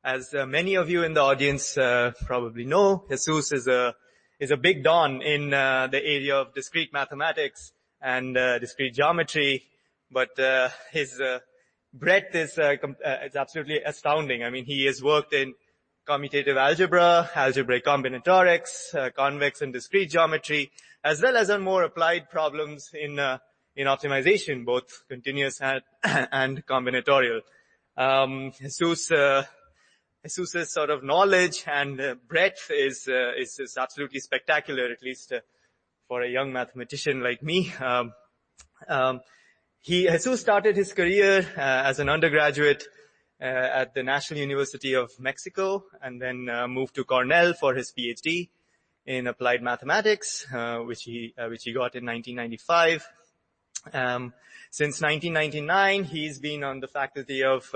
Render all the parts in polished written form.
As many of you in the audience probably know, Jesús is a big don in the area of discrete mathematics and discrete geometry, but his breadth is it's absolutely astounding. I mean, he has worked in commutative algebra, algebraic combinatorics, convex and discrete geometry, as well as on more applied problems in optimization, both continuous and combinatorial. Jesus's sort of knowledge and breadth is absolutely spectacular, at least for a young mathematician like me. Jesus started his career as an undergraduate at the National University of Mexico, and then moved to Cornell for his PhD in applied mathematics, which he got in 1995. Since 1999, he's been on the faculty of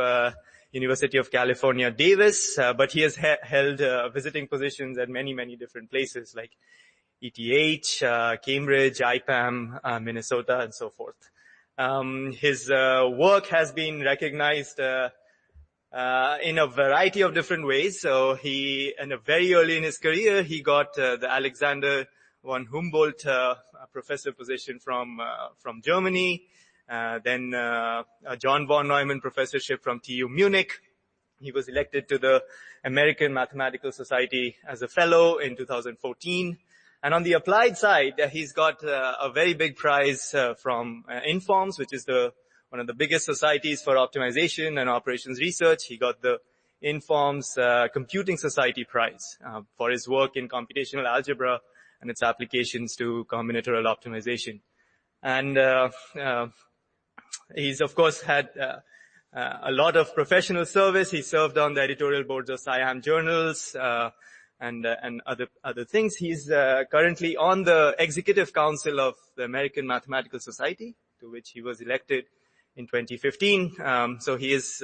University of California, Davis, but he has held visiting positions at many different places like ETH, Cambridge, IPAM, Minnesota, and so forth. His work has been recognized in a variety of different ways. So very early in his career, he got the Alexander von Humboldt professor position from Germany. Then a John von Neumann professorship from TU Munich. He was elected to the American Mathematical Society as a fellow in 2014. And on the applied side, he's got a very big prize from INFORMS, which is one of the biggest societies for optimization and operations research. He got the INFORMS Computing Society Prize for his work in computational algebra and its applications to combinatorial optimization. And he's, of course, had a lot of professional service. He served on the editorial boards of SciAm journals and other things. He's currently on the executive council of the American Mathematical Society, to which he was elected in 2015. So he's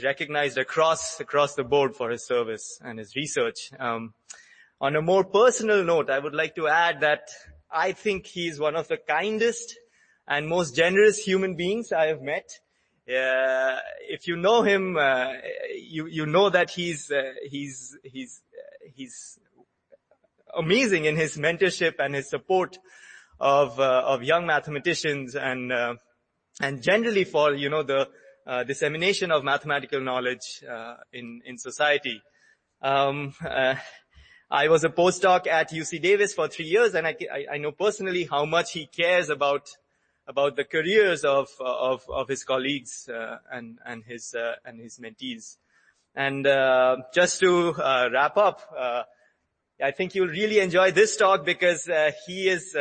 recognized across the board for his service and his research. On a more personal note, I would like to add that I think he's one of the kindest and most generous human beings I have met. If you know him, you know that he's amazing in his mentorship and his support of young mathematicians and generally for, the dissemination of mathematical knowledge in society. I was a postdoc at UC Davis for 3 years, and I know personally how much he cares about the careers of his colleagues and his mentees. And just to wrap up, I think you'll really enjoy this talk because he's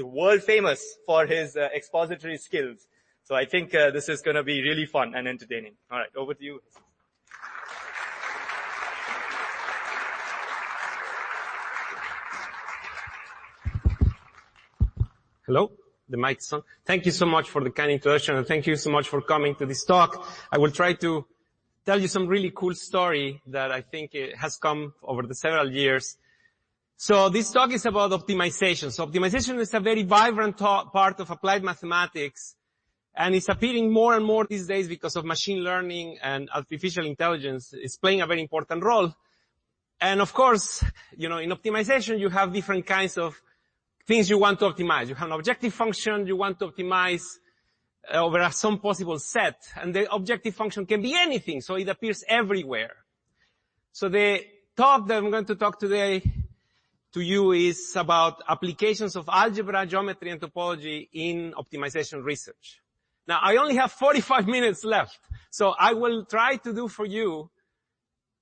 world famous for his expository skills. So I think this is going to be really fun and entertaining. All right, over to you. Hello, the mic's on. Thank you so much for the kind introduction, and thank you so much for coming to this talk. I will try to tell you some really cool story that I think has come over the several years. So this talk is about optimization. So optimization is a very vibrant part of applied mathematics, and it's appearing more and more these days because of machine learning and artificial intelligence. It's playing a very important role. And of course, in optimization you have different kinds of things you want to optimize. You have an objective function you want to optimize over some possible set, and the objective function can be anything, so it appears everywhere. So the talk that I'm going to talk today to you is about applications of algebra, geometry, and topology in optimization research. Now, I only have 45 minutes left, so I will try to do for you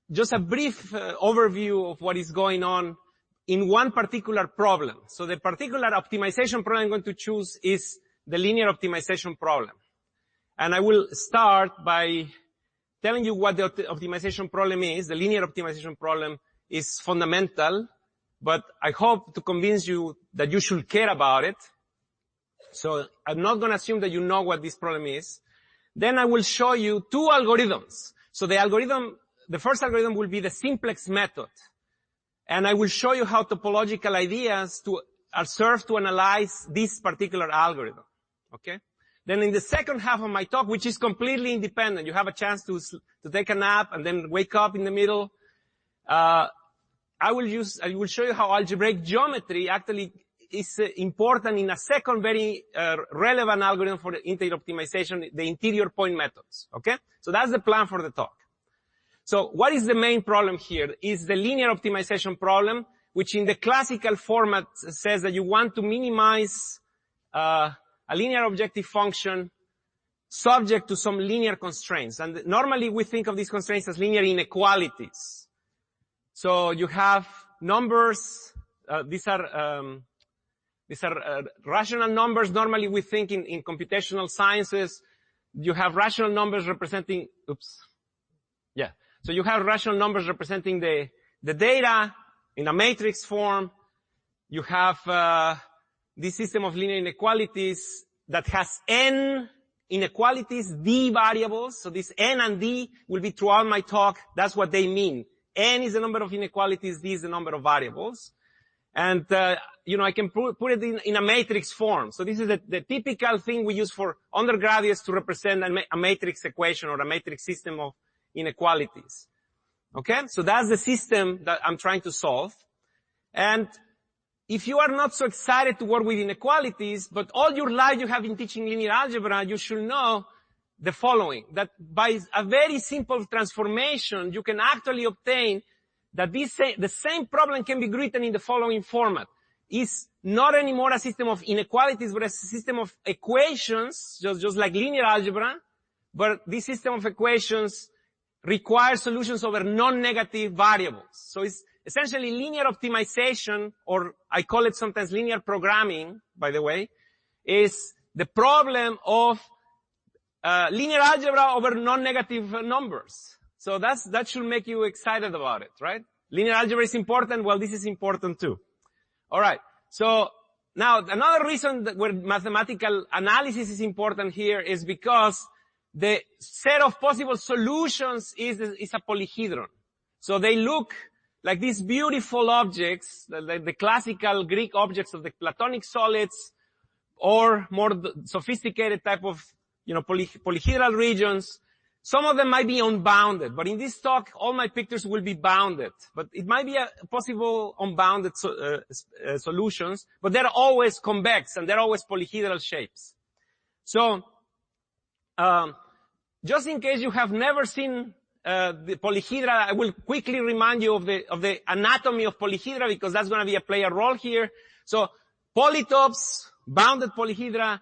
just a brief overview of what is going on in one particular problem. So the particular optimization problem I'm going to choose is the linear optimization problem. And I will start by telling you what the optimization problem is. The linear optimization problem is fundamental, but I hope to convince you that you should care about it. So I'm not going to assume that you know what this problem is. Then I will show you two algorithms. So the first algorithm will be the SIMPLEX method. And I will show you how topological ideas are served to analyze this particular algorithm. Okay? Then in the second half of my talk, which is completely independent, you have a chance to take a nap and then wake up in the middle. I will show you how algebraic geometry actually is important in a second very relevant algorithm for the integer optimization, the interior point methods. Okay? So that's the plan for the talk. So what is the main problem here? Is the linear optimization problem, which in the classical format says that you want to minimize a linear objective function subject to some linear constraints. And normally we think of these constraints as linear inequalities. So you have numbers, these are rational numbers. Normally we think in computational sciences, you have rational numbers representing, So you have rational numbers representing the data in a matrix form. You have, this system of linear inequalities that has n inequalities, d variables. So this n and d will be throughout my talk. That's what they mean. N is the number of inequalities, d is the number of variables. And, I can put it in a matrix form. So this is the typical thing we use for undergraduates to represent a matrix equation or a matrix system of inequalities. Okay? So that's the system that I'm trying to solve. And if you are not so excited to work with inequalities, but all your life you have been teaching linear algebra, you should know the following, that by a very simple transformation, you can actually obtain that the same problem can be written in the following format. It's not anymore a system of inequalities, but a system of equations, just like linear algebra, but this system of equations requires solutions over non-negative variables. So it's essentially linear optimization, or I call it sometimes linear programming, by the way, is the problem of linear algebra over non-negative numbers. So that should make you excited about it, right? Linear algebra is important. Well, this is important too. All right. So now another reason where mathematical analysis is important here is because the set of possible solutions is a polyhedron. So they look like these beautiful objects, the classical Greek objects of the Platonic solids, or more sophisticated type of, polyhedral regions. Some of them might be unbounded, but in this talk, all my pictures will be bounded. But it might be a possible unbounded solutions, but they're always convex and they're always polyhedral shapes. So, just in case you have never seen the polyhedra, I will quickly remind you of the anatomy of polyhedra, because that's going to play a role here. So, polytopes, bounded polyhedra,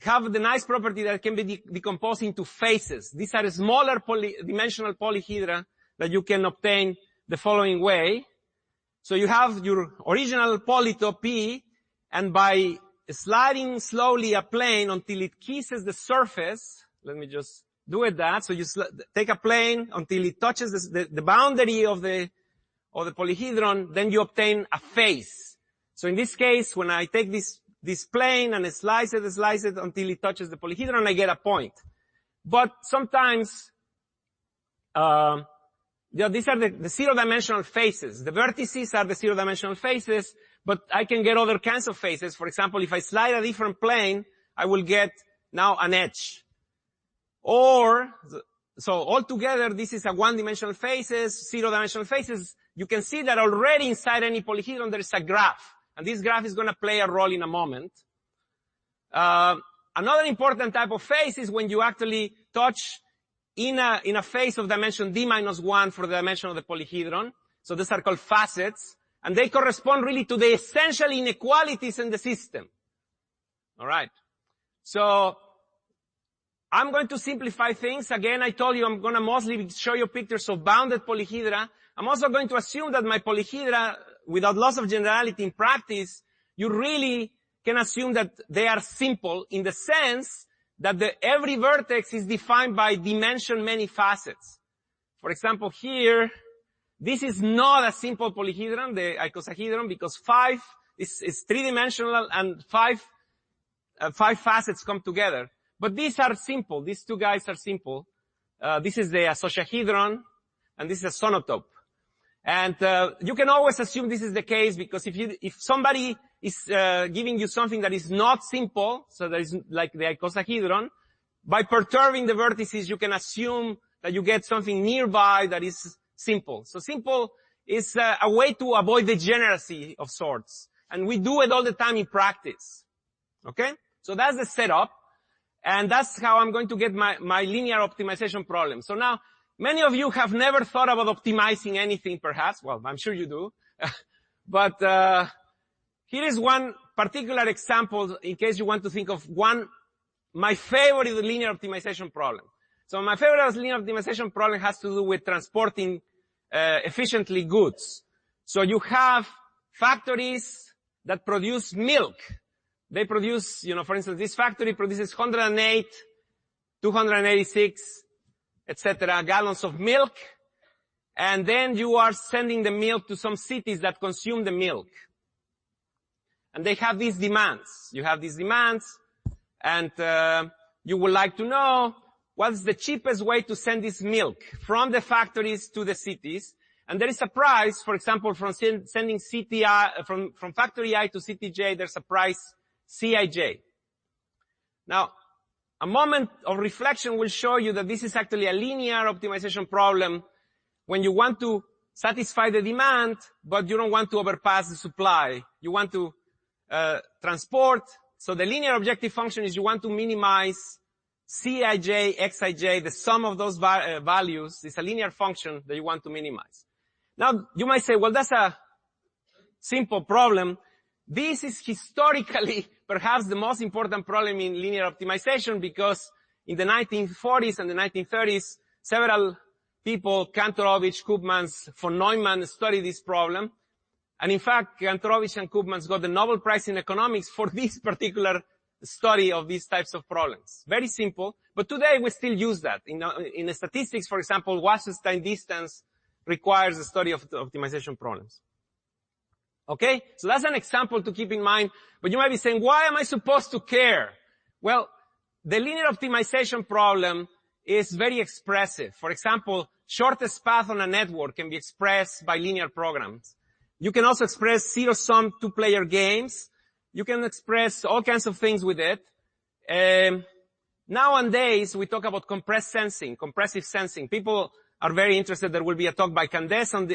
have the nice property that can be decomposed into phases. These are smaller dimensional polyhedra that you can obtain the following way. So you have your original polytope P, and by sliding slowly a plane until it kisses the surface, let me just do it that. So you take a plane until it touches the boundary of the polyhedron, then you obtain a phase. So in this case, when I take this plane and slice it until it touches the polyhedron, I get a point. But sometimes, these are the zero-dimensional faces. The vertices are the zero-dimensional faces, but I can get other kinds of faces. For example, if I slide a different plane, I will get now an edge. So altogether, this is a one-dimensional faces, zero-dimensional faces. You can see that already inside any polyhedron there is a graph. And this graph is going to play a role in a moment. Another important type of phase is when you actually touch in a phase of dimension d-1 for the dimension of the polyhedron. So these are called facets. And they correspond really to the essential inequalities in the system. Alright. So, I'm going to simplify things. Again, I told you I'm going to mostly show you pictures of bounded polyhedra. I'm also going to assume that my polyhedra, without loss of generality in practice, you really can assume that they are simple in the sense that every vertex is defined by dimension many facets. For example, here, this is not a simple polyhedron, the icosahedron, because 5 is three-dimensional and five facets come together. But these are simple. These two guys are simple. This is the isosahedron, and this is a sonotope. And you can always assume this is the case, because if somebody is giving you something that is not simple, so that is like the icosahedron, by perturbing the vertices, you can assume that you get something nearby that is simple. So simple is a way to avoid degeneracy of sorts. And we do it all the time in practice. Okay? So that's the setup. And that's how I'm going to get my linear optimization problem. So now, many of you have never thought about optimizing anything, perhaps. Well, I'm sure you do. But here is one particular example in case you want to think of my favorite linear optimization problem. So my favorite linear optimization problem has to do with transporting efficiently goods. So you have factories that produce milk. They produce, for instance, this factory produces 108, 286, etc., gallons of milk, and then you are sending the milk to some cities that consume the milk. And they have these demands. You have these demands, and you would like to know what's the cheapest way to send this milk from the factories to the cities. And there is a price, for example, from sending from factory I to city J, there's a price Cij. Now, a moment of reflection will show you that this is actually a linear optimization problem when you want to satisfy the demand, but you don't want to overpass the supply. You want to transport. So the linear objective function is you want to minimize Cij, Xij, the sum of those values is a linear function that you want to minimize. Now, you might say, well, that's a simple problem. This is historically perhaps the most important problem in linear optimization, because in the 1940s and the 1930s, several people, Kantorovich, Koopmans, von Neumann, studied this problem. And in fact, Kantorovich and Koopmans got the Nobel Prize in economics for this particular study of these types of problems. Very simple, but today we still use that. In statistics, for example, Wasserstein distance requires a study of optimization problems. Okay? So that's an example to keep in mind. But you might be saying, why am I supposed to care? Well, the linear optimization problem is very expressive. For example, shortest path on a network can be expressed by linear programs. You can also express zero-sum two-player games. You can express all kinds of things with it. Nowadays, we talk about compressed sensing, compressive sensing. People are very interested. There will be a talk by Candes on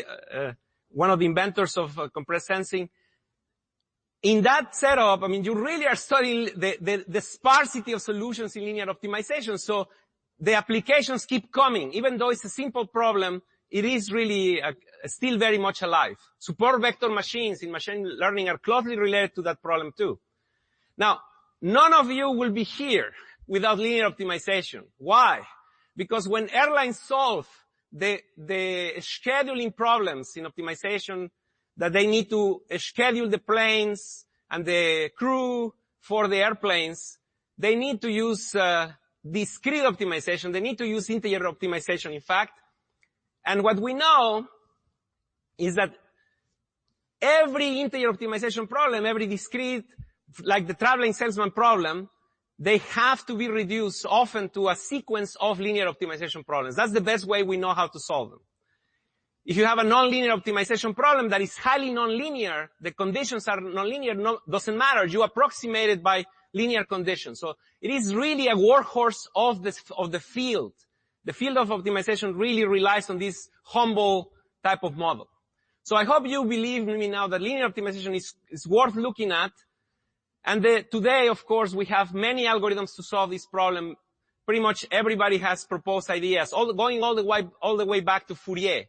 one of the inventors of compressed sensing. In that setup, I mean, you really are studying the sparsity of solutions in linear optimization. So the applications keep coming. Even though it's a simple problem, it is really still very much alive. Support vector machines in machine learning are closely related to that problem too. Now, none of you will be here without linear optimization. Why? Because when airlines solve the scheduling problems in optimization, that they need to schedule the planes and the crew for the airplanes, they need to use discrete optimization. They need to use integer optimization, in fact. And what we know is that every integer optimization problem, every discrete, like the traveling salesman problem, they have to be reduced often to a sequence of linear optimization problems. That's the best way we know how to solve them. If you have a nonlinear optimization problem that is highly nonlinear, the conditions are nonlinear, doesn't matter. You approximate it by linear conditions. So it is really a workhorse of the field. The field of optimization really relies on this humble type of model. So I hope you believe me now that linear optimization is worth looking at. And today, of course, we have many algorithms to solve this problem. Pretty much everybody has proposed ideas, going all the way back to Fourier.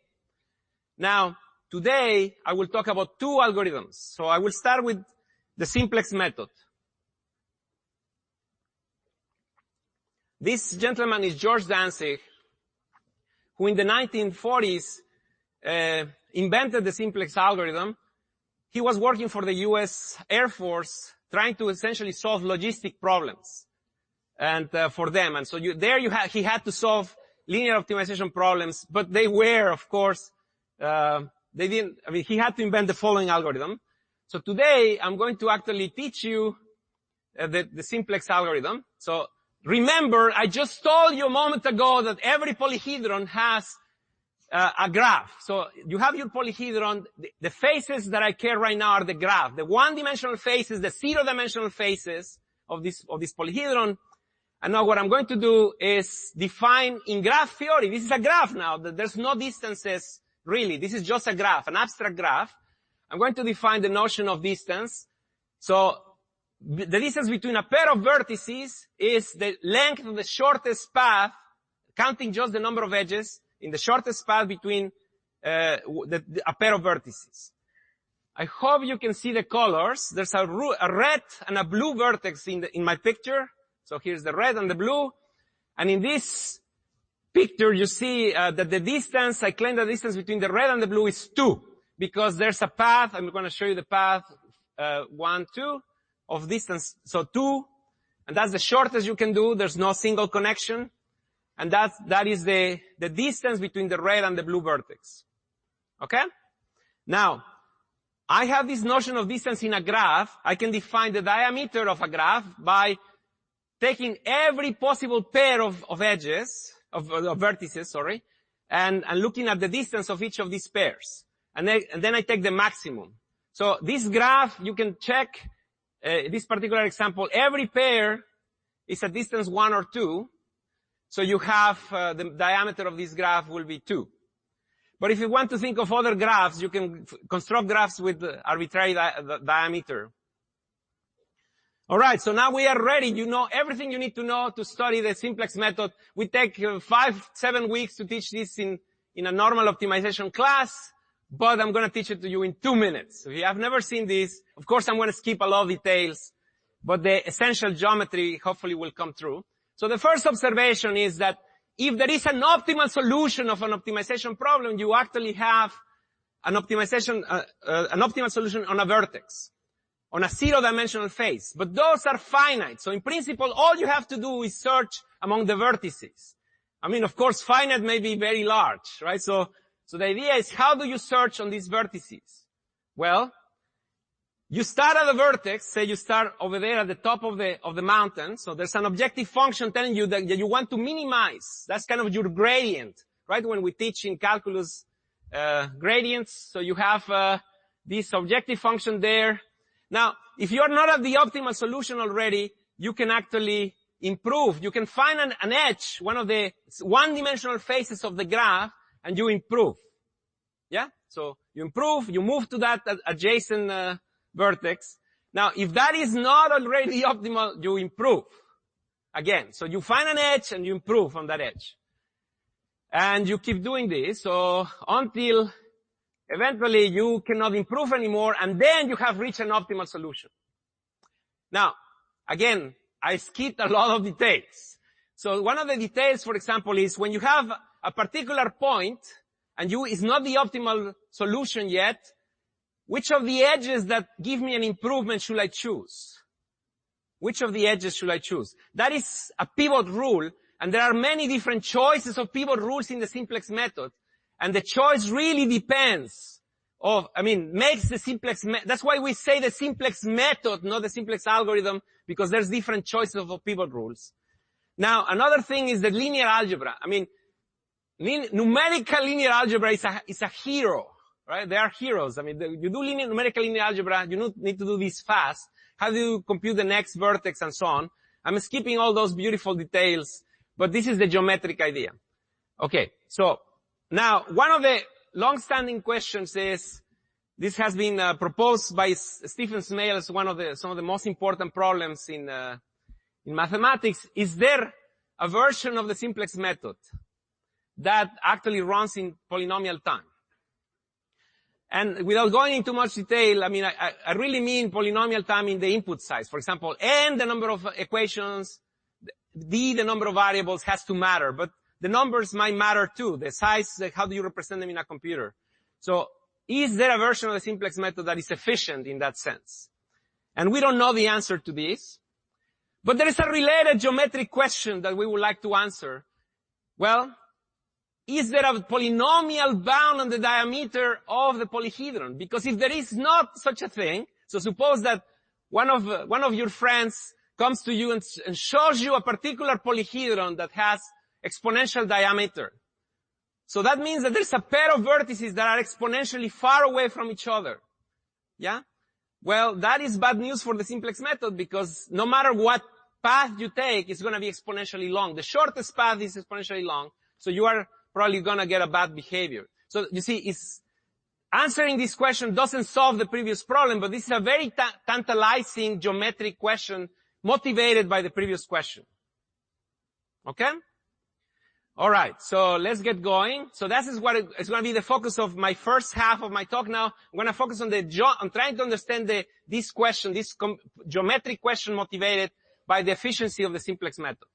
Now, today, I will talk about two algorithms. So I will start with the SIMPLEX method. This gentleman is George Danzig, who in the 1940s invented the SIMPLEX algorithm. He was working for the U.S. Air Force, trying to essentially solve logistic problems and for them. And so he had to solve linear optimization problems, but they were, of course, he had to invent the following algorithm. So today, I'm going to actually teach you the SIMPLEX algorithm. So remember, I just told you a moment ago that every polyhedron has a graph. So you have your polyhedron. The faces that I care right now are the graph. The one-dimensional faces, the zero-dimensional faces of this polyhedron. And now what I'm going to do is define in graph theory. This is a graph now. There's no distances really. This is just a graph, an abstract graph. I'm going to define the notion of distance. So the distance between a pair of vertices is the length of the shortest path, counting just the number of edges in the shortest path between a pair of vertices. I hope you can see the colors. There's a red and a blue vertex in my picture. So here's the red and the blue. And in this picture, you see that the distance, I claim the distance between the red and the blue is 2. Because there's a path, I'm going to show you the path, 1, 2 of distance. So 2. And that's the shortest you can do. There's no single connection. And that is the distance between the red and the blue vertex. Okay? Now, I have this notion of distance in a graph. I can define the diameter of a graph by taking every possible pair of edges, of vertices, sorry, and looking at the distance of each of these pairs. And then I take the maximum. So this graph, you can check, this particular example, every pair is a distance 1 or 2. So you have, the diameter of this graph will be 2. But if you want to think of other graphs, you can construct graphs with arbitrary diameter. Alright, so now we are ready. You know everything you need to know to study the simplex method. We take 5-7 weeks to teach this in a normal optimization class, but I'm gonna teach it to you in 2 minutes. If you have never seen this, of course I'm gonna skip a lot of details, but the essential geometry hopefully will come through. So the first observation is that if there is an optimal solution of an optimization problem, you actually have an optimal solution on a vertex, on a zero-dimensional face. But those are finite. So in principle, all you have to do is search among the vertices. I mean, of course, finite may be very large, right? So the idea is, how do you search on these vertices? Well, you start at a vertex, say you start over there at the top of the mountain. So there's an objective function telling you that you want to minimize. That's kind of your gradient, right? When we teach in calculus, gradients. So you have, this objective function there. Now, if you are not at the optimal solution already, you can actually improve. You can find an edge, one of the one-dimensional faces of the graph, and you improve. Yeah? So you improve, you move to that adjacent, vertex. Now, if that is not already optimal, you improve. Again, so you find an edge and you improve on that edge. And you keep doing this, so until eventually you cannot improve anymore, and then you have reached an optimal solution. Now, again, I skipped a lot of details. So one of the details, for example, is when you have a particular point, and is not the optimal solution yet, which of the edges that give me an improvement should I choose? Which of the edges should I choose? That is a pivot rule, and there are many different choices of pivot rules in the simplex method. And the choice really depends makes the simplex that's why we say the simplex method, not the simplex algorithm, because there's different choices of pivot rules. Now, another thing is the linear algebra. Numerical linear algebra is a hero. Right? They are heroes. You do numerical linear algebra, you need to do this fast. How do you compute the next vertex and so on? I'm skipping all those beautiful details, but this is the geometric idea. Okay, so now one of the long-standing questions is, this has been proposed by Stephen Smale as some of the most important problems in mathematics. Is there a version of the simplex method that actually runs in polynomial time? And without going into much detail, I really mean polynomial time in the input size. For example, n, the number of equations, d, the number of variables, has to matter. But the numbers might matter too. The size, how do you represent them in a computer? So, is there a version of the simplex method that is efficient in that sense? And we don't know the answer to this. But there is a related geometric question that we would like to answer. Well, is there a polynomial bound on the diameter of the polyhedron? Because if there is not such a thing, so suppose that one of your friends comes to you and shows you a particular polyhedron that has exponential diameter. So that means that there's a pair of vertices that are exponentially far away from each other. Yeah? Well, that is bad news for the simplex method because no matter what path you take, it's going to be exponentially long. The shortest path is exponentially long, so you are probably going to get a bad behavior. So you see, answering this question doesn't solve the previous problem, but this is a very tantalizing geometric question motivated by the previous question. Okay? All right, so let's get going. So this is what it's going to be the focus of my first half of my talk now. I'm going to focus on I'm trying to understand this question, this geometric question motivated by the efficiency of the simplex method.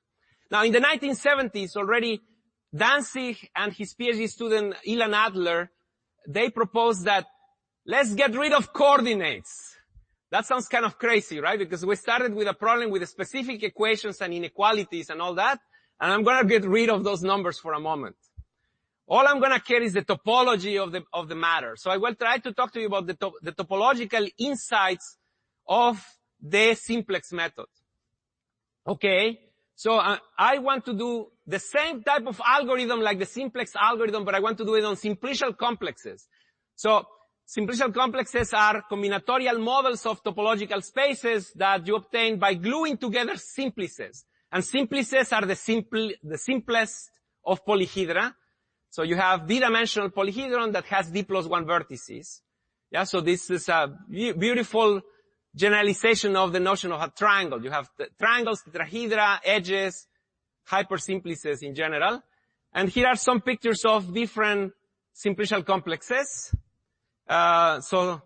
Now, in the 1970s, already Danzig and his PhD student Ilan Adler, they proposed that let's get rid of coordinates. That sounds kind of crazy, right? Because we started with a problem with specific equations and inequalities and all that. And I'm going to get rid of those numbers for a moment. All I'm going to care is the topology of the matter. So I will try to talk to you about the topological insights of the simplex method. Okay. So I want to do the same type of algorithm like the simplex algorithm, but I want to do it on simplicial complexes. So simplicial complexes are combinatorial models of topological spaces that you obtain by gluing together simplices. And simplices are the simplest of polyhedra. So you have d-dimensional polyhedron that has d plus 1 vertices. Yeah, so this is a beautiful generalization of the notion of a triangle. You have triangles, tetrahedra, edges, hypersimplices in general. And here are some pictures of different simplicial complexes. So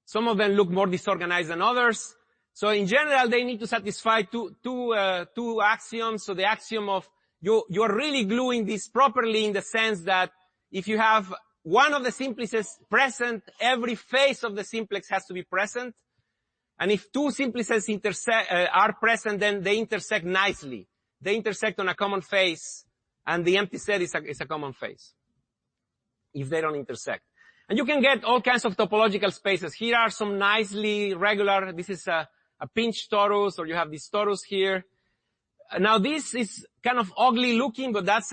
some of them look more disorganized than others. So in general, they need to satisfy two axioms. So the axiom of you're really gluing this properly in the sense that if you have one of the simplices present, every face of the simplex has to be present. And if two simplices are present, then they intersect nicely. They intersect on a common face, and the empty set is a common face. If they don't intersect. And you can get all kinds of topological spaces. Here are some nicely regular, this is a pinch torus, or you have this torus here. Now this is kind of ugly looking, but that's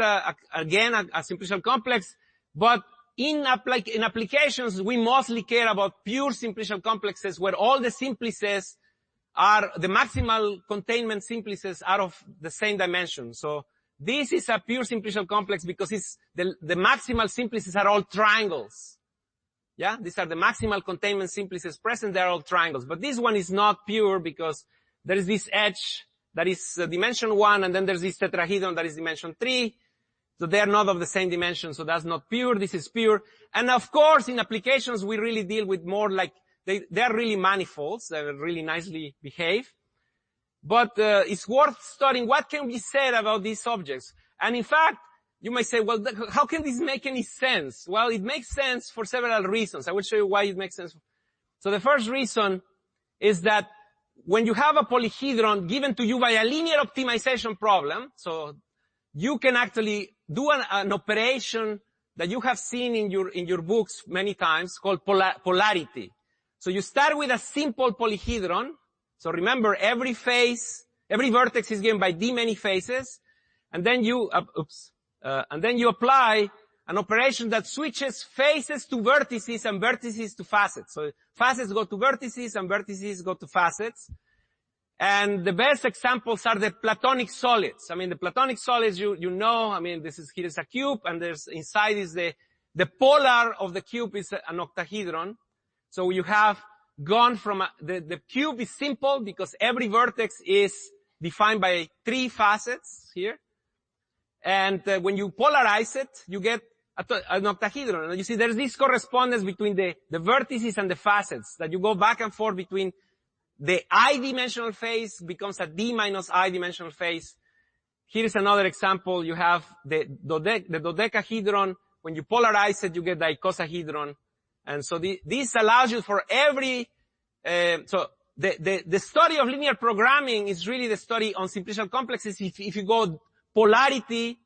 again a simplicial complex. But in applications, we mostly care about pure simplicial complexes where all the simplices are, the maximal containment simplices are of the same dimension. So this is a pure simplicial complex because it's the maximal simplices are all triangles. Yeah, these are the maximal containment simplices present, they're all triangles. But this one is not pure because there is this edge that is dimension 1, and then there's this tetrahedron that is dimension 3. So they are not of the same dimension, so that's not pure, this is pure. And of course, in applications, we really deal with more like, they are really manifolds, they really nicely behave. But it's worth studying what can be said about these objects. And in fact, you may say, well, how can this make any sense? Well, it makes sense for several reasons. I will show you why it makes sense. So the first reason is that when you have a polyhedron given to you by a linear optimization problem, so you can actually do an operation that you have seen in your books many times called polarity. So you start with a simple polyhedron. So remember, every vertex is given by d many faces, and then you apply an operation that switches faces to vertices and vertices to facets. So facets go to vertices and vertices go to facets. And the best examples are the Platonic solids. I mean, the Platonic solids, you know, I mean, here is a cube, and inside is the polar of the cube is an octahedron. So you have gone from, the cube is simple because every vertex is defined by 3 facets here. And when you polarize it, you get an octahedron. And you see there's this correspondence between the vertices and the facets, that you go back and forth between the I-dimensional face becomes a D minus I-dimensional face. Here is another example. You have the dodecahedron. When you polarize it, you get the icosahedron. And so this allows you for every, so the study of linear programming is really the study on simplicial complexes. If you go polarity,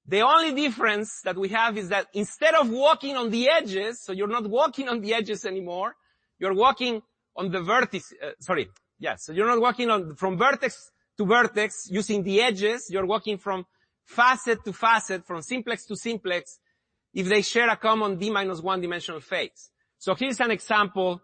the only difference that we have is that instead of walking on the edges, so you're not walking on the edges anymore, you're walking on the vertex, so you're not walking from vertex to vertex using the edges, you're walking from facet to facet, from simplex to simplex, if they share a common d-1 dimensional phase. So here's an example.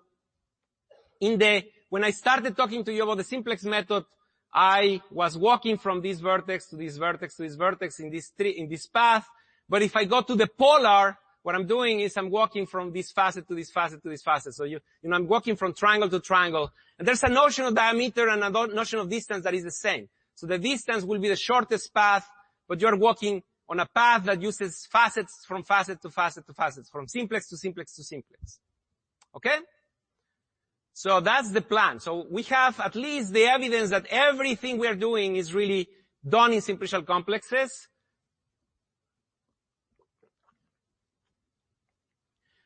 When I started talking to you about the simplex method, I was walking from this vertex to this vertex to this vertex in this path. But if I go to the polar, what I'm doing is I'm walking from this facet to this facet to this facet. So I'm walking from triangle to triangle. And there's a notion of diameter and a notion of distance that is the same. So the distance will be the shortest path, but you're walking on a path that uses facets from facet to facet to facets, from simplex to simplex to simplex. Okay? So that's the plan. So we have at least the evidence that everything we are doing is really done in simplicial complexes.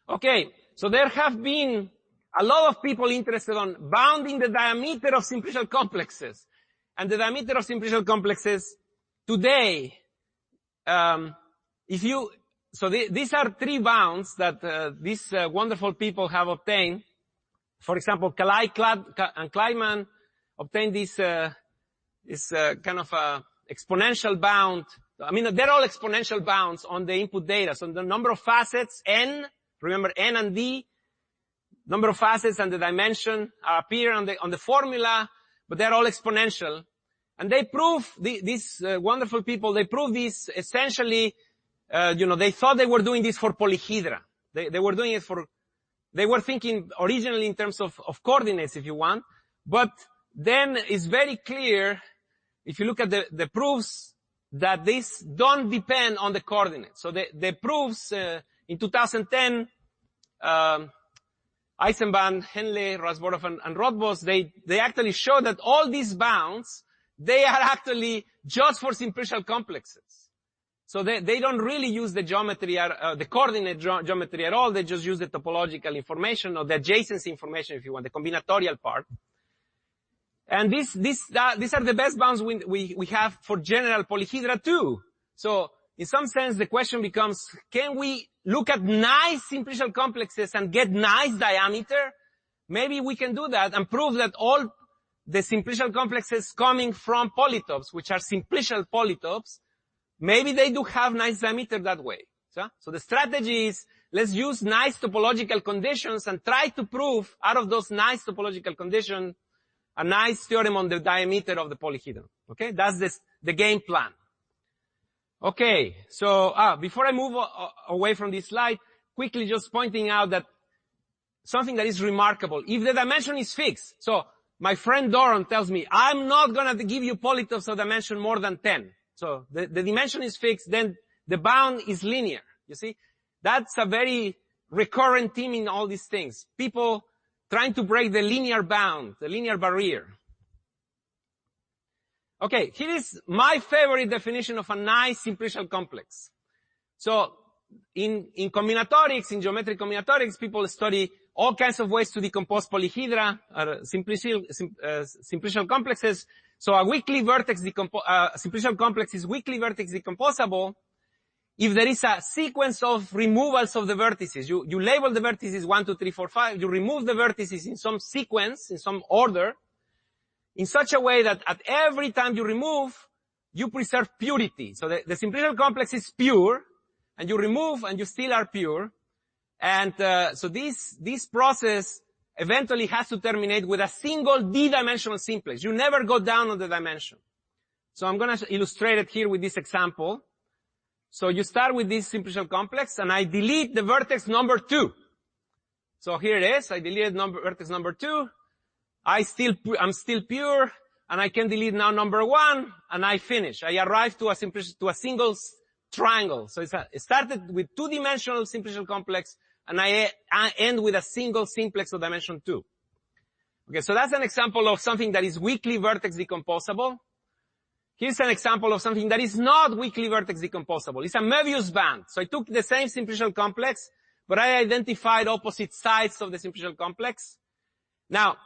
Okay, so there have been a lot of people interested on bounding the diameter of simplicial complexes. And the diameter of simplicial complexes today, these are 3 bounds that these wonderful people have obtained. For example, Kalai and Kleiman obtained this kind of exponential bound. I mean, they're all exponential bounds on the input data. So the number of facets, n, remember n and d, number of facets and the dimension appear on the formula, but they're all exponential. And they prove, these wonderful people, they prove this essentially, they thought they were doing this for polyhedra. They were doing it they were thinking originally in terms of coordinates, if you want. But then it's very clear, if you look at the proofs, that these don't depend on the coordinates. So the proofs, in 2010, Eisenbahn, Henle, Rasborov, and Rothbos, they actually show that all these bounds, they are actually just for simplicial complexes. So they don't really use the geometry, the coordinate geometry at all. They just use the topological information or the adjacency information, if you want, the combinatorial part. And these are the best bounds we have for general polyhedra too. So in some sense, the question becomes, can we look at nice simplicial complexes and get nice diameter? Maybe we can do that and prove that all the simplicial complexes coming from polytopes, which are simplicial polytopes, maybe they do have nice diameter that way. So the strategy is, let's use nice topological conditions and try to prove out of those nice topological conditions a nice theorem on the diameter of the polyhedron. Okay? That's the game plan. Okay, so before I move away from this slide, quickly just pointing out that something that is remarkable. If the dimension is fixed, so my friend Doron tells me, I'm not going to give you polytopes of dimension more than 10. So the dimension is fixed, then the bound is linear. You see? That's a very recurrent theme in all these things. People trying to break the linear bound, the linear barrier. Okay, here is my favorite definition of a nice simplicial complex. So in combinatorics, in geometric combinatorics, people study all kinds of ways to decompose polyhedra, simplicial complexes. So a weakly vertex simplicial complex is weakly vertex decomposable if there is a sequence of removals of the vertices. You label the vertices 1, 2, 3, 4, 5. You remove the vertices in some sequence, in some order, in such a way that at every time you remove, you preserve purity. So the simplicial complex is pure, and you remove and you still are pure. And so this process eventually has to terminate with a single d-dimensional simplex. You never go down on the dimension. So I'm going to illustrate it here with this example. So you start with this simplicial complex, and I delete the vertex number 2. So here it is. I deleted vertex number 2. I'm still pure, and I can delete now number 1, and I finish. I arrive to a single triangle. So it started with 2-dimensional simplicial complex, and I end with a single simplex of dimension 2. Okay, so that's an example of something that is weakly vertex decomposable. Here's an example of something that is not weakly vertex decomposable. It's a Möbius band. So I took the same simplicial complex, but I identified opposite sides of the simplicial complex. Now,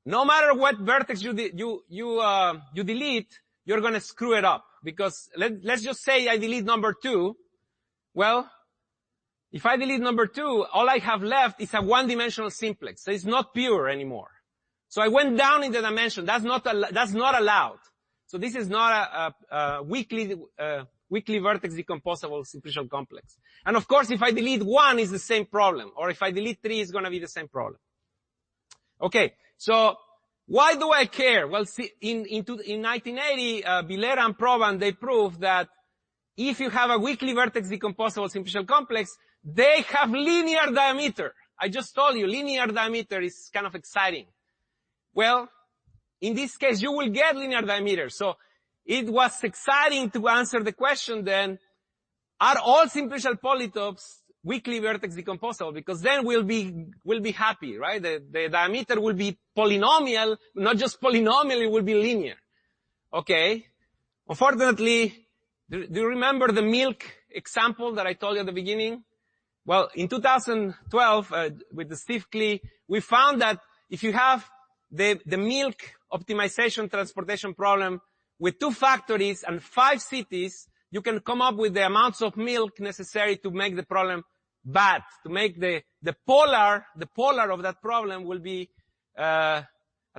no matter what vertex you delete, you're gonna screw it up. Because let's just say I delete number 2. Well, if I delete number 2, all I have left is a 1-dimensional simplex. So it's not pure anymore. So I went down in the dimension. That's not allowed. So this is not a weakly weakly vertex decomposable simplicial complex. And of course, if I delete 1, it's the same problem. Or if I delete 3, it's going to be the same problem. Okay, so why do I care? Well, see, in 1980, Loera and Proban, they proved that if you have a weakly vertex decomposable simplicial complex, they have linear diameter. I just told you, linear diameter is kind of exciting. Well, in this case, you will get linear diameter. So it was exciting to answer the question then, are all simplicial polytopes weakly vertex decomposable? Because then we'll be happy, right? The diameter will be polynomial, not just polynomial, it will be linear. Okay. Unfortunately, do you remember the milk example that I told you at the beginning? Well, in 2012, with the Steve Klee, we found that if you have the milk optimization transportation problem with 2 factories and 5 cities, you can come up with the amounts of milk necessary to make the problem bad, to make the polar of that problem will be a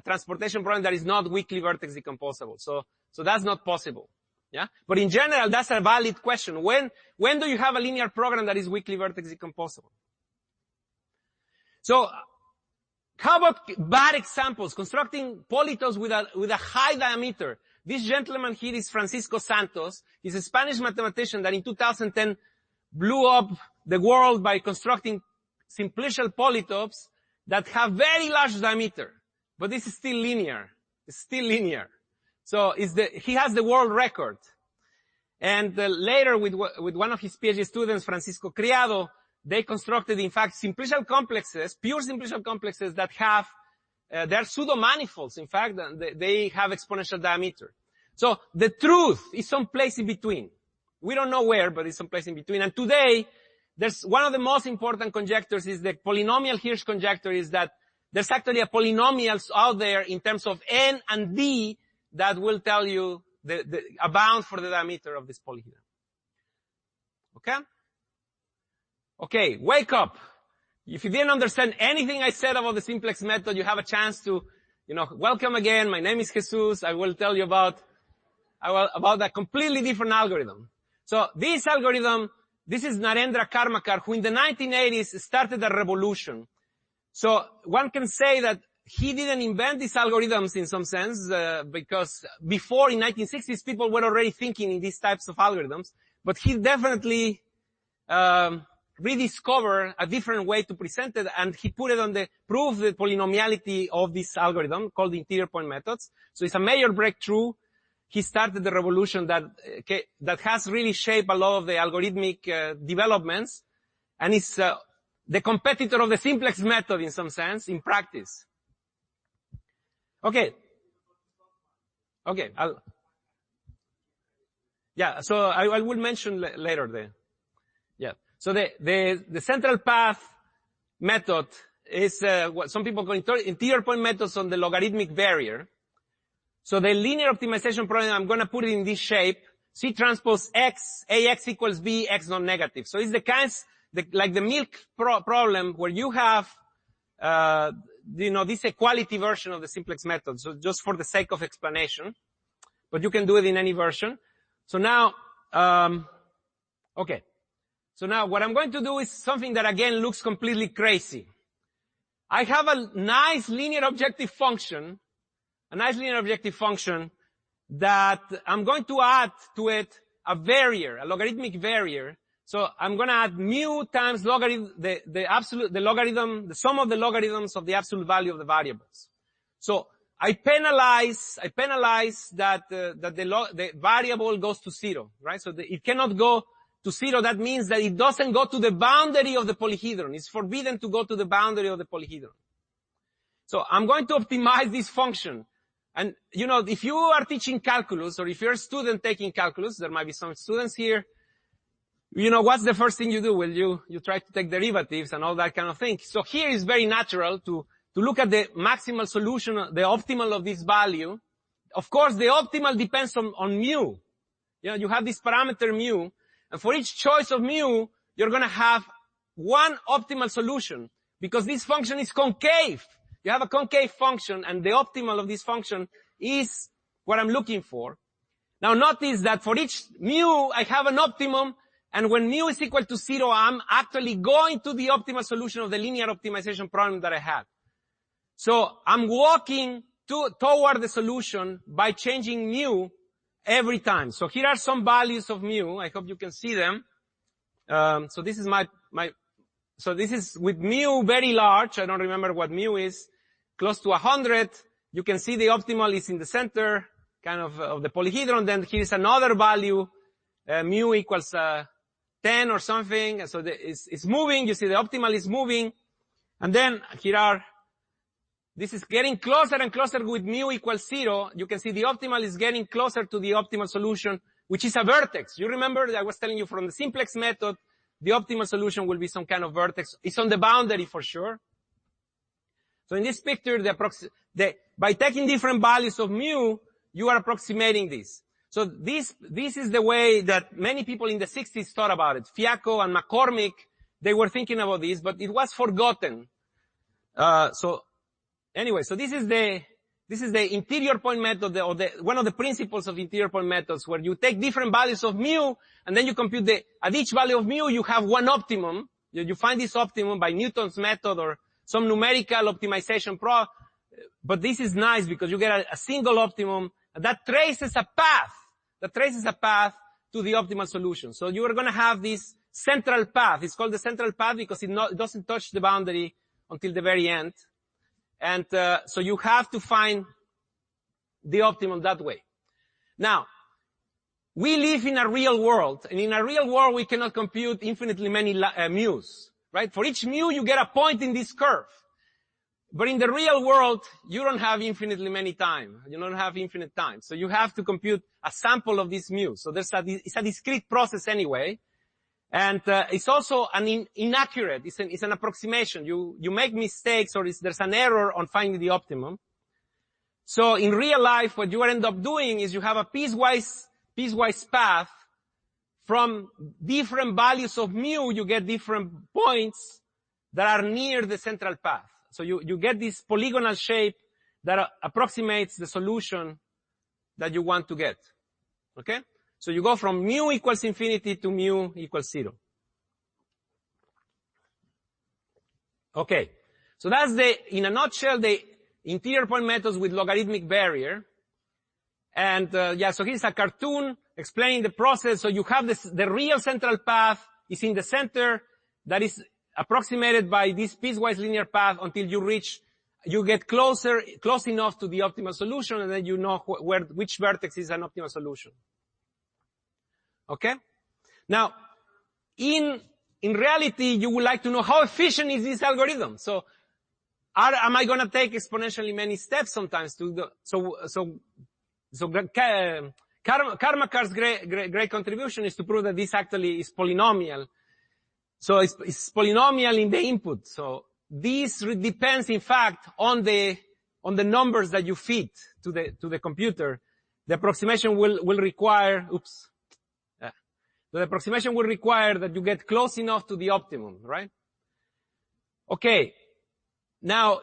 transportation problem that is not weakly vertex decomposable. So that's not possible. Yeah? But in general, that's a valid question. When do you have a linear program that is weakly vertex decomposable? So, how about bad examples? Constructing polytopes with a high diameter. This gentleman here is Francisco Santos. He's a Spanish mathematician that in 2010 blew up the world by constructing simplicial polytopes that have very large diameter. But this is still linear. It's still linear. So he has the world record. And later with one of his PhD students, Francisco Criado, they constructed, in fact, simplicial complexes, pure simplicial complexes that have, they're pseudo-manifolds. In fact, they have exponential diameter. So the truth is someplace in between. We don't know where, but it's someplace in between. And today, there's one of the most important conjectures is the polynomial Hirsch conjecture is that there's actually a polynomials out there in terms of n and d that will tell you a bound for the diameter of this polyhedron. Okay? Okay, wake up. If you didn't understand anything I said about the simplex method, you have a chance to, welcome again. My name is Jesús. I will tell you about a completely different algorithm. So this algorithm, this is Narendra Karmakar, who in the 1980s started a revolution. So one can say that he didn't invent these algorithms in some sense, because before in 1960s people were already thinking in these types of algorithms, but he definitely, rediscovered a different way to present it, and he put it on prove the polynomiality of this algorithm called the interior point methods. So it's a major breakthrough. He started the revolution that has really shaped a lot of the algorithmic, developments, and is, the competitor of the simplex method in some sense, in practice. Okay. So I will mention later So the central path method is, what some people call interior point methods on the logarithmic barrier. So the linear optimization problem, I'm gonna put it in this shape. C transpose X, AX equals B, X non-negative. So it's like the milk problem where you have, this equality version of the simplex method. So just for the sake of explanation, but you can do it in any version. So now, So now what I'm going to do is something that again looks completely crazy. I have a nice linear objective function that I'm going to add to it a logarithmic barrier. So I'm going to add mu times logarithm, the sum of the logarithms of the absolute value of the variables. So I penalize that the variable goes to 0, right? So it cannot go to 0. That means that it doesn't go to the boundary of the polyhedron. It's forbidden to go to the boundary of the polyhedron. So I'm going to optimize this function. And, if you are teaching calculus, or if you're a student taking calculus, there might be some students here, what's the first thing you do? Well, you try to take derivatives and all that kind of thing. So here is very natural to look at the maximal solution, the optimal of this value. Of course, the optimal depends on mu. You have this parameter mu, and for each choice of mu, you're gonna have one optimal solution, because this function is concave. You have a concave function, and the optimal of this function is what I'm looking for. Now notice that for each mu, I have an optimum, and when mu is equal to 0, I'm actually going to the optimal solution of the linear optimization problem that I had. So I'm walking toward the solution by changing mu every time. So here are some values of mu. I hope you can see them. So this is so this is with mu very large. I don't remember what mu is. Close to 100. You can see the optimal is in the center, kind of the polyhedron. Then here is another value, mu equals 10 or something. So it's moving. You see the optimal is moving. And then this is getting closer and closer with mu equals 0. You can see the optimal is getting closer to the optimal solution, which is a vertex. You remember that I was telling you from the simplex method, the optimal solution will be some kind of vertex. It's on the boundary for sure. So in this picture, by taking different values of mu, you are approximating this. So this is the way that many people in the 60s thought about it. Fiacco and McCormick, they were thinking about this, but it was forgotten. Anyway, so this is the interior point method, one of the principles of interior point methods, where you take different values of mu, and then you compute at each value of mu, you have one optimum. You find this optimum by Newton's method or some numerical optimization but this is nice because you get a single optimum that traces a path to the optimal solution. So you are going to have this central path. It's called the central path because it doesn't touch the boundary until the very end. And so you have to find the optimum that way. Now, we live in a real world, and in a real world we cannot compute infinitely many mu's, right? For each mu you get a point in this curve. But in the real world, you don't have infinitely many time. You don't have infinite time. So you have to compute a sample of this mu. So it's a discrete process anyway. And it's also an inaccurate. It's an approximation. You make mistakes, or there's an error on finding the optimum. So in real life, what you end up doing is you have a piecewise path. From different values of mu, you get different points that are near the central path. So you get this polygonal shape that approximates the solution that you want to get. Okay? So you go from mu equals infinity to mu equals 0. Okay. So that's in a nutshell, the interior point methods with logarithmic barrier. And, so here's a cartoon explaining the process. So you have the real central path is in the center that is approximated by this piecewise linear path until you get close enough to the optimal solution, and then you know which vertex is an optimal solution. Okay? Now, in reality, you would like to know how efficient is this algorithm. So, am I gonna take exponentially many steps sometimes Karmakar's great contribution is to prove that this actually is polynomial. So it's polynomial in the input. So this depends, in fact, on the numbers that you feed to the computer. The approximation will require, the approximation will require that you get close enough to the optimum, right? Okay. Now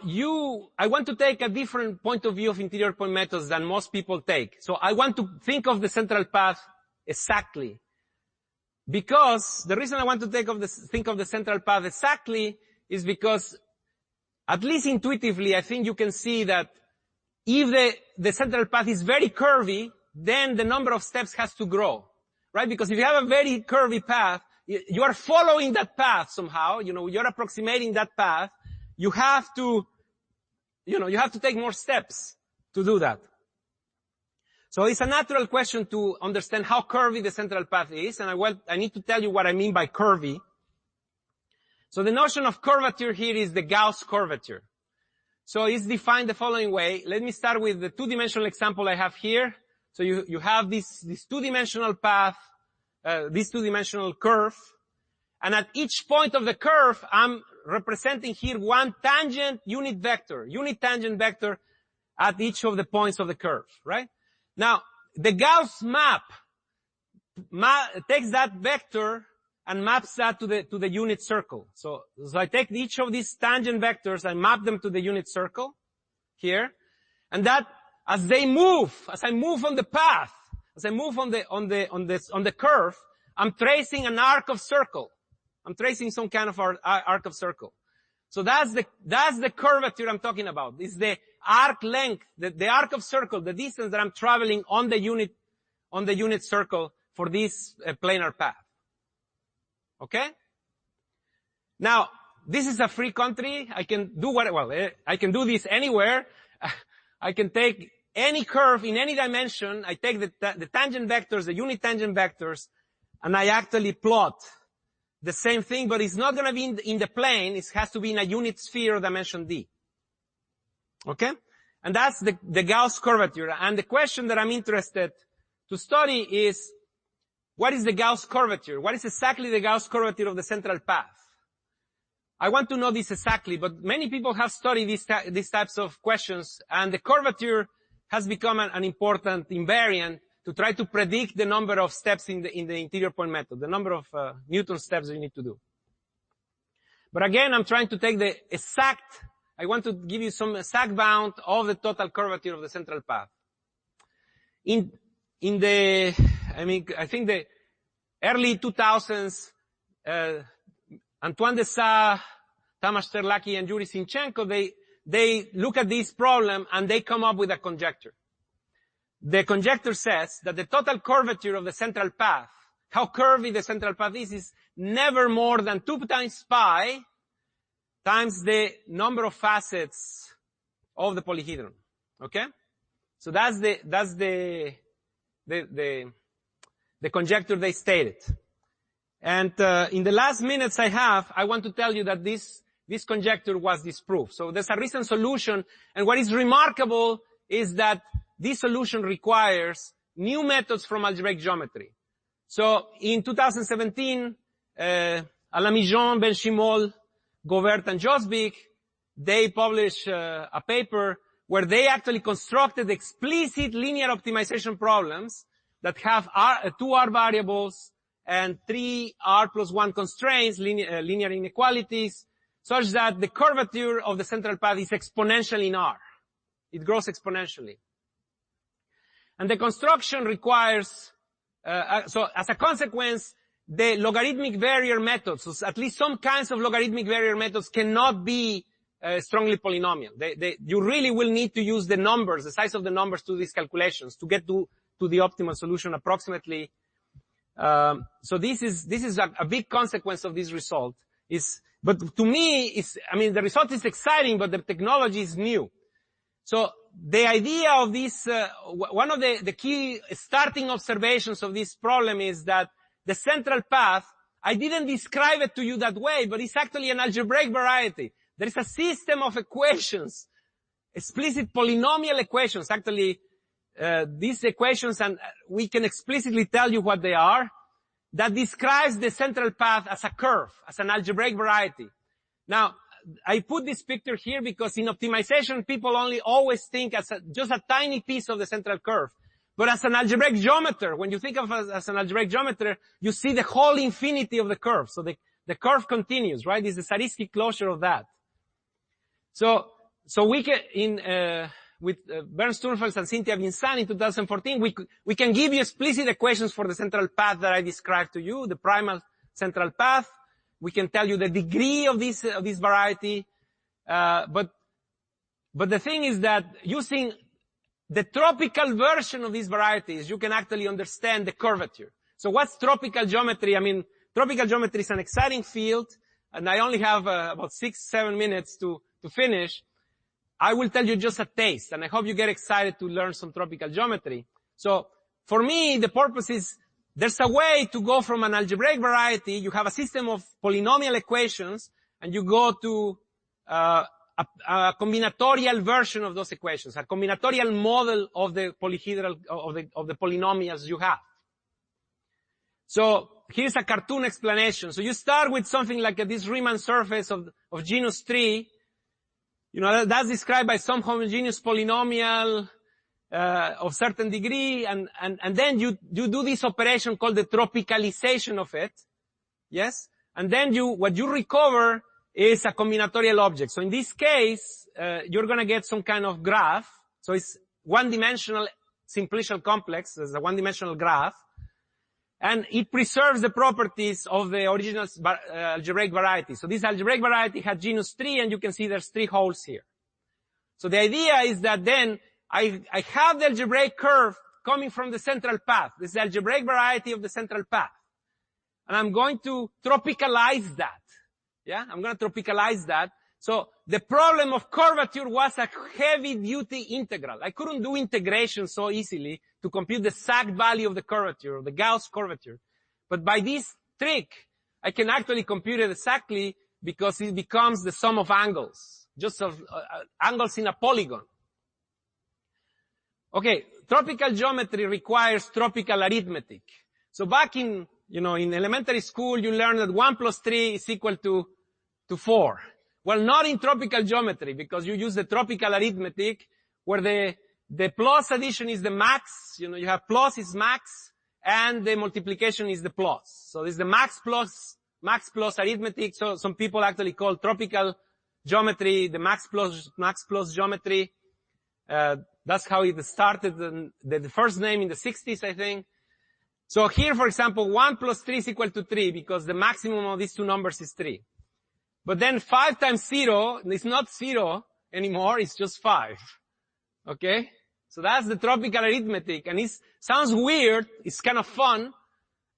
I want to take a different point of view of interior point methods than most people take. So I want to think of the central path exactly. Because the reason I want to think of the central path exactly is because, at least intuitively, I think you can see that if the central path is very curvy, then the number of steps has to grow, right? Because if you have a very curvy path, you are following that path somehow, you're approximating that path. You have to take more steps to do that. So it's a natural question to understand how curvy the central path is, and I need to tell you what I mean by curvy. So the notion of curvature here is the Gauss curvature. So it's defined the following way. Let me start with the two-dimensional example I have here. So you have this two-dimensional path, this two-dimensional curve, and at each point of the curve, I'm representing here one tangent unit tangent vector at each of the points of the curve, right? Now, the Gauss map takes that vector and maps that to the unit circle. So I take each of these tangent vectors and map them to the unit circle here, and that as I move on the path, as I move on the curve, I'm tracing an arc of circle. I'm tracing some kind of arc of circle. So that's the curvature I'm talking about. It's the arc length, the arc of circle, the distance that I'm traveling on the unit circle for this planar path. Okay? Now, this is a free country. I can do I can do this anywhere. I can take any curve in any dimension. I take the tangent vectors, the unit tangent vectors, and I actually plot the same thing, but it's not going to be in the plane. It has to be in a unit sphere of dimension D. Okay? And that's the Gauss curvature. And the question that I'm interested to study is, what is the Gauss curvature? What is exactly the Gauss curvature of the central path? I want to know this exactly, but many people have studied these types of questions, and the curvature has become an important invariant to try to predict the number of steps in the interior point method, the number of Newton steps that you need to do. But again, I'm trying to take I want to give you some exact bound of the total curvature of the central path. I think the early 2000s, Antoine Dessat, Tamas Terlaki, and Yuri Sinchenko, they look at this problem and they come up with a conjecture. The conjecture says that the total curvature of the central path, how curvy the central path is never more than 2 times pi times the number of facets of the polyhedron. Okay? So that's the conjecture they stated. And in the last minutes I want to tell you that this conjecture was disproved. So there's a recent solution, and what is remarkable is that this solution requires new methods from algebraic geometry. So in 2017, Alamijon, Ben-Shimol, Govert, and Josvik, they published a paper where they actually constructed explicit linear optimization problems that have 2 R variables and 3 R+1 constraints, linear inequalities, such that the curvature of the central path is exponential in R. It grows exponentially. And the construction requires, so as a consequence, the logarithmic barrier methods, so at least some kinds of logarithmic barrier methods, cannot be strongly polynomial. You really will need to use the numbers, the size of the numbers to these calculations to get to the optimal solution approximately. So this is a big consequence of this result. But to me, the result is exciting, but the technology is new. So the idea of this, one of the key starting observations of this problem is that the central path, I didn't describe it to you that way, but it's actually an algebraic variety. There is a system of equations, explicit polynomial equations, actually, these equations, and we can explicitly tell you what they are, that describes the central path as a curve, as an algebraic variety. Now, I put this picture here because in optimization, people always think as just a tiny piece of the central curve. But as an algebraic geometer, when you think of it as an algebraic geometer, you see the whole infinity of the curve. So the curve continues, right? It's the Zariski closure of that. So we can, with Bernd Sturmfeld and Cynthia Vincent in 2014, we can give you explicit equations for the central path that I described to you, the primal central path. We can tell you the degree of this variety. But the thing is that using the tropical version of these varieties, you can actually understand the curvature. So what's tropical geometry? Tropical geometry is an exciting field, and I only have about 6-7 minutes to finish. I will tell you just a taste, and I hope you get excited to learn some tropical geometry. So for me, the purpose is there's a way to go from an algebraic variety. You have a system of polynomial equations, and you go to a combinatorial version of those equations, a combinatorial model of the polyhedral of the polynomials you have. So here's a cartoon explanation. So you start with something like this Riemann surface of genus 3. That's described by some homogeneous polynomial of certain degree, and then you do this operation called the tropicalization of it. Yes? And then what you recover is a combinatorial object. So in this case, you're gonna get some kind of graph. So it's one-dimensional simplicial complex as a one-dimensional graph, and it preserves the properties of the original algebraic variety. So this algebraic variety had genus 3, and you can see there's 3 holes here. So the idea is that then I have the algebraic curve coming from the central path. This is the algebraic variety of the central path. And I'm going to tropicalize that. Yeah, I'm going to tropicalize that. So the problem of curvature was a heavy-duty integral. I couldn't do integration so easily to compute the exact value of the curvature, or the Gauss curvature. But by this trick, I can actually compute it exactly because it becomes the sum of angles, just of angles in a polygon. Okay, tropical geometry requires tropical arithmetic. So back in, in elementary school, you learned that 1 plus 3 is equal to 4. Well, not in tropical geometry, because you use the tropical arithmetic, where the plus addition is the max, you have plus is max, and the multiplication is the plus. So this is the max plus arithmetic. So some people actually call tropical geometry the max plus geometry. That's how it started, the first name in the 60s, I think. So here, for example, 1 plus 3 is equal to 3, because the maximum of these two numbers is 3. But then 5 times 0 is not 0 anymore, it's just 5. Okay? So that's the tropical arithmetic, and it sounds weird, it's kind of fun,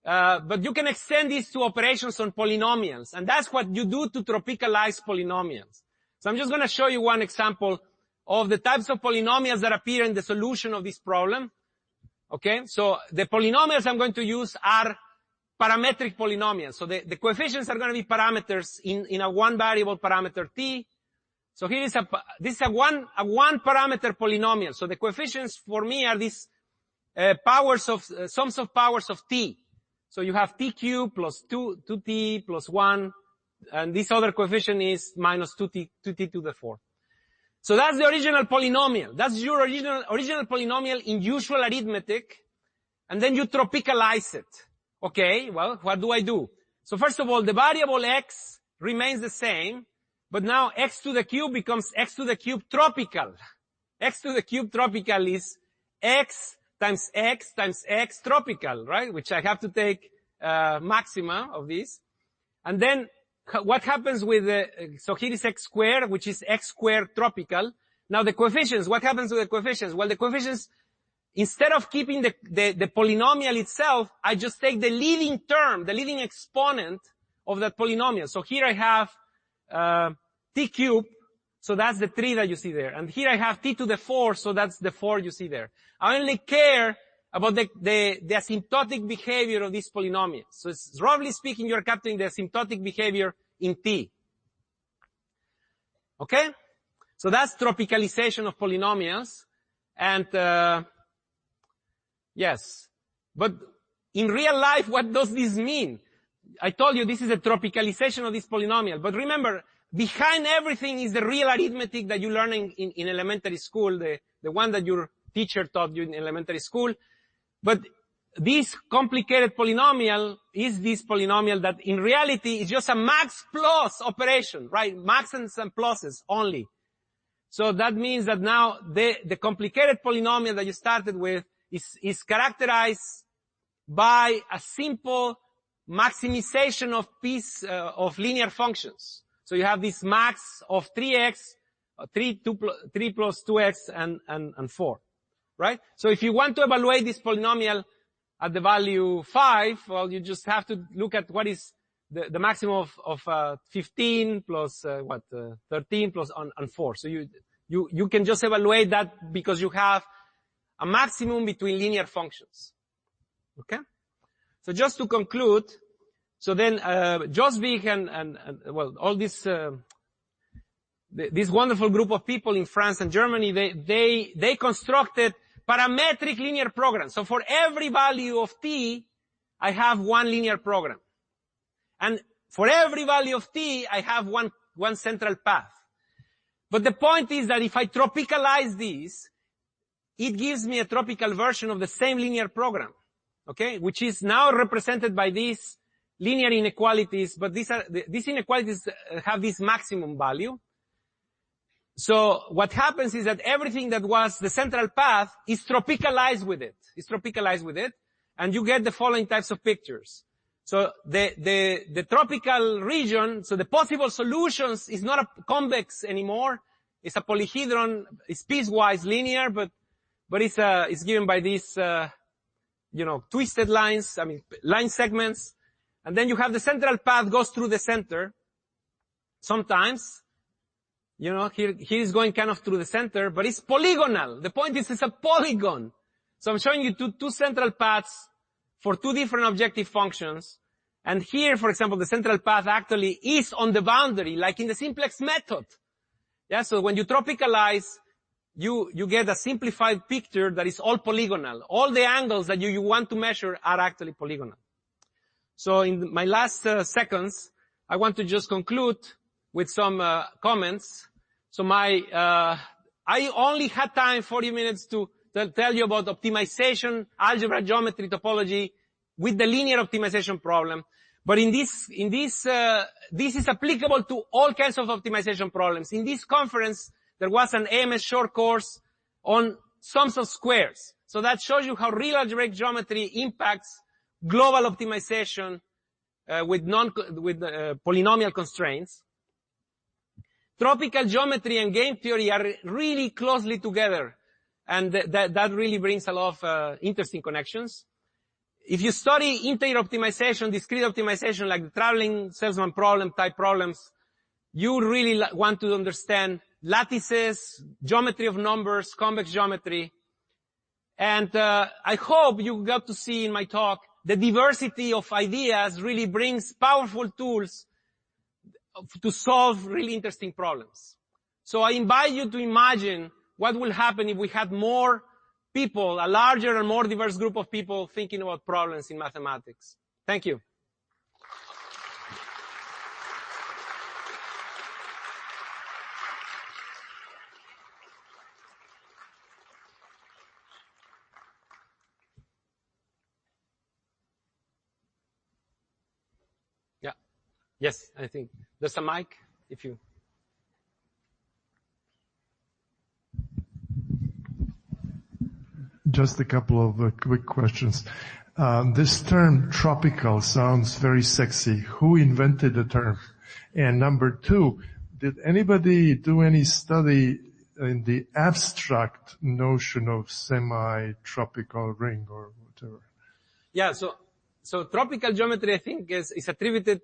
but you can extend this to operations on polynomials, and that's what you do to tropicalize polynomials. So I'm just going to show you one example of the types of polynomials that appear in the solution of this problem. Okay? So the polynomials I'm going to use are parametric polynomials. So the coefficients are going to be parameters in a one variable parameter t. So here is this is a one parameter polynomial. So the coefficients for me are these sums of powers of t. So you have t cubed plus 2t plus 1, and this other coefficient is minus 2t to the 4th. So that's the original polynomial. That's your original polynomial in usual arithmetic, and then you tropicalize it. Okay, well, what do I do? So first of all, the variable x remains the same, but now x to the cube becomes x to the cube tropical. X to the cube tropical is x times x tropical, right? Which I have to take maxima of this. And then what happens with so here is x squared, which is x squared tropical. Now the coefficients, what happens with the coefficients? Well, the coefficients, instead of keeping the polynomial itself, I just take the leading term, the leading exponent of that polynomial. So here I have t cubed, so that's the 3 that you see there. And here I have t to the 4, so that's the 4 you see there. I only care about the asymptotic behavior of this polynomial. So it's, roughly speaking, you're capturing the asymptotic behavior in t. Okay? So that's tropicalization of polynomials. And yes. But in real life, what does this mean? I told you this is a tropicalization of this polynomial. But remember, behind everything is the real arithmetic that you learn in elementary school, the one that your teacher taught you in elementary school. But this complicated polynomial is this polynomial that in reality is just a max plus operation, right? Maxes and pluses only. So that means that now the complicated polynomial that you started with is characterized by a simple maximization of of linear functions. So you have this max of 3x, 3 plus 2x and 4. Right? So if you want to evaluate this polynomial at the value 5, well, you just have to look at what is the maximum of 15 plus 13 plus and 4. So you can just evaluate that because you have a maximum between linear functions. Okay? So just to conclude, so then Josvig and well, all this wonderful group of people in France and Germany, they constructed parametric linear programs. So for every value of t, I have one linear program. And for every value of t, I have one central path. But the point is that if I tropicalize this, it gives me a tropical version of the same linear program. Okay? Which is now represented by these linear inequalities, but these inequalities have this maximum value. So what happens is that everything that was the central path is tropicalized with it. And you get the following types of pictures. So the tropical region, so the possible solutions is not a convex anymore. It's a polyhedron. It's piecewise linear, but it's given by these, twisted lines, line segments. And then you have the central path goes through the center. Sometimes, here is going kind of through the center, but it's polygonal. The point is it's a polygon. So I'm showing you two central paths for two different objective functions. And here, for example, the central path actually is on the boundary, like in the simplex method. Yeah, so when you tropicalize, you get a simplified picture that is all polygonal. All the angles that you want to measure are actually polygonal. So in my last seconds, I want to just conclude with some comments. So I only had time, 40 minutes, to tell you about optimization, algebra, geometry, topology, with the linear optimization problem. But this is applicable to all kinds of optimization problems. In this conference, there was an AMS short course on sums of squares. So that shows you how real algebraic geometry impacts global optimization with polynomial constraints. Tropical geometry and game theory are really closely together, and that really brings a lot of interesting connections. If you study integer optimization, discrete optimization, like the traveling salesman problem type problems, you really want to understand lattices, geometry of numbers, convex geometry. And I hope you got to see in my talk the diversity of ideas really brings powerful tools to solve really interesting problems. So I invite you to imagine what will happen if we had more people, a larger and more diverse group of people thinking about problems in mathematics. Thank you. Yeah. Yes, I think there's a mic if you... Just a couple of quick questions. This term tropical sounds very sexy. Who invented the term? And number two, did anybody do any study in the abstract notion of semi-tropical ring or whatever? Yeah, so tropical geometry, I think, is attributed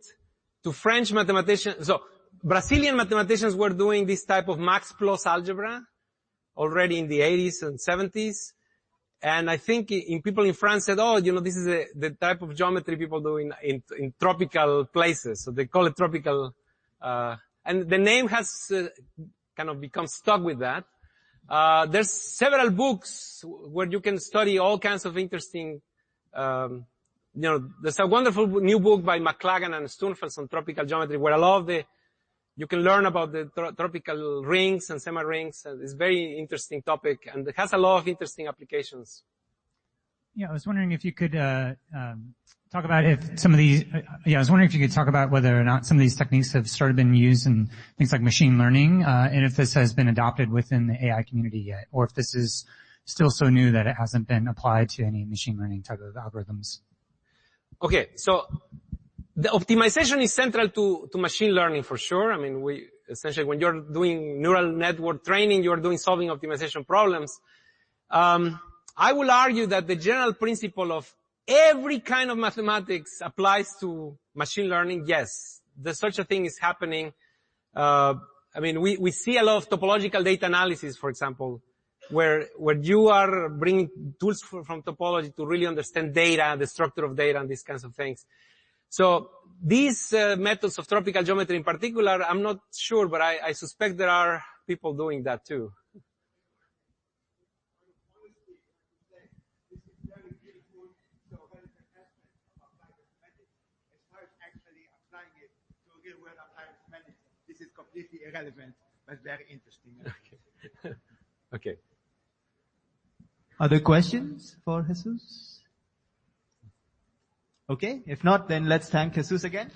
to French mathematicians. So Brazilian mathematicians were doing this type of max plus algebra already in the 80s and 70s. And I think people in France said, this is the type of geometry people do in tropical places. So they call it tropical, and the name has kind of become stuck with that. There's several books where you can study all kinds of interesting, there's a wonderful new book by McLagan and Stunfels on tropical geometry where a lot of you can learn about the tropical rings and semi-rings. It's a very interesting topic, and it has a lot of interesting applications. Yeah, I was wondering if you could talk about if some of these. I was wondering if you could talk about whether or not some of these techniques have started being used in things like machine learning, and if this has been adopted within the AI community yet, or if this is still so new that it hasn't been applied to any machine learning type of algorithms. Okay, so the optimization is central to machine learning for sure. I mean, essentially when you're doing neural network training, you're doing solving optimization problems. I will argue that the general principle of every kind of mathematics applies to machine learning. Yes, such a thing is happening. We see a lot of topological data analysis, for example, where you are bringing tools from topology to really understand data, the structure of data, and these kinds of things. So these methods of tropical geometry in particular, I'm not sure, but I suspect there are people doing that too. This is completely irrelevant, but very interesting. Okay. Other questions for Jesus? Okay, if not, then let's thank Jesus again.